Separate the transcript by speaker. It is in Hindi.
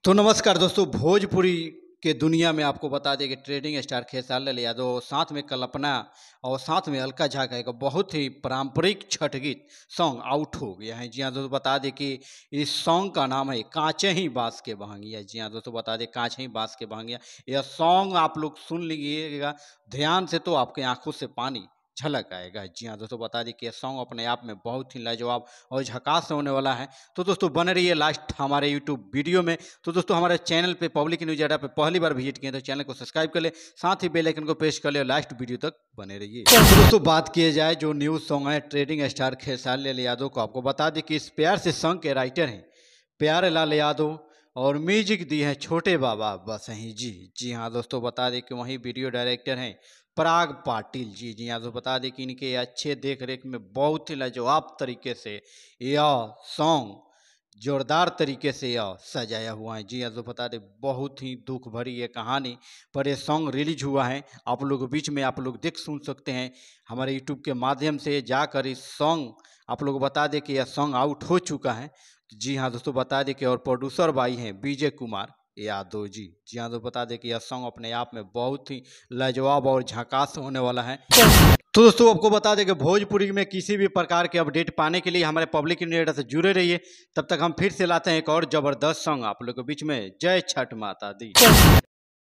Speaker 1: तो नमस्कार दोस्तों, भोजपुरी के दुनिया में आपको बता दें कि ट्रेंडिंग स्टार खेसारी लाल यादव साथ में कल्पना और साथ में अलका झा का एक बहुत ही पारंपरिक छठ गीत सॉन्ग आउट हो गया है। जी हाँ दोस्तों, बता दें कि इस सॉन्ग का नाम है कांचे ही बांस के बहंगिया। जी हाँ दोस्तों, बता दें कांचे ही बांस के बहंगिया। यह सॉन्ग आप लोग सुन लीजिएगा ध्यान से तो आपके आंखों से पानी झलक आएगा। जी हाँ दोस्तों, बता दें कि यह सॉन्ग अपने आप में बहुत ही लाजवाब और झकास होने वाला है। तो दोस्तों बने रहिए लास्ट हमारे यूट्यूब वीडियो में। तो दोस्तों हमारे चैनल पे पब्लिक न्यूज अड्डा पे पहली बार विजिट किए तो चैनल को सब्सक्राइब कर ले, साथ ही बेल आइकन को प्रेस कर ले और लास्ट वीडियो तक बने रहिए। तो दोस्तों बात किए जाए जो न्यूज सॉन्ग है ट्रेंडिंग स्टार खेसारी लाल यादव को, आपको बता दें कि इस प्यार से सॉन्ग के राइटर हैं प्यारे लाल यादव और म्यूजिक दी है छोटे बाबा बसही जी। जी हाँ दोस्तों, बता दें कि वहीं वीडियो डायरेक्टर हैं पराग पाटिल जी। जी हाँ तो बता दें कि इनके अच्छे देख रेख में बहुत ही लाजवाब तरीके से यह सॉन्ग जोरदार तरीके से यह सजाया हुआ है। जी हाँ तो बता दें बहुत ही दुख भरी ये कहानी पर यह सॉन्ग रिलीज हुआ है। आप लोग बीच में आप लोग देख सुन सकते हैं हमारे यूट्यूब के माध्यम से जाकर इस सॉन्ग आप लोग बता दें कि यह सॉन्ग आउट हो चुका है। जी हाँ दोस्तों, बता दें कि और प्रोड्यूसर भाई हैं विजय कुमार यादव जी। जी हाँ तो बता दें कि यह सॉन्ग अपने आप में बहुत ही लाजवाब और झकास होने वाला है। तो दोस्तों आपको बता दें कि भोजपुरी में किसी भी प्रकार के अपडेट पाने के लिए हमारे पब्लिक न्यूज से जुड़े रहिए। तब तक हम फिर से लाते हैं एक और जबरदस्त सॉन्ग आप लोग के बीच में। जय छठ माता दी।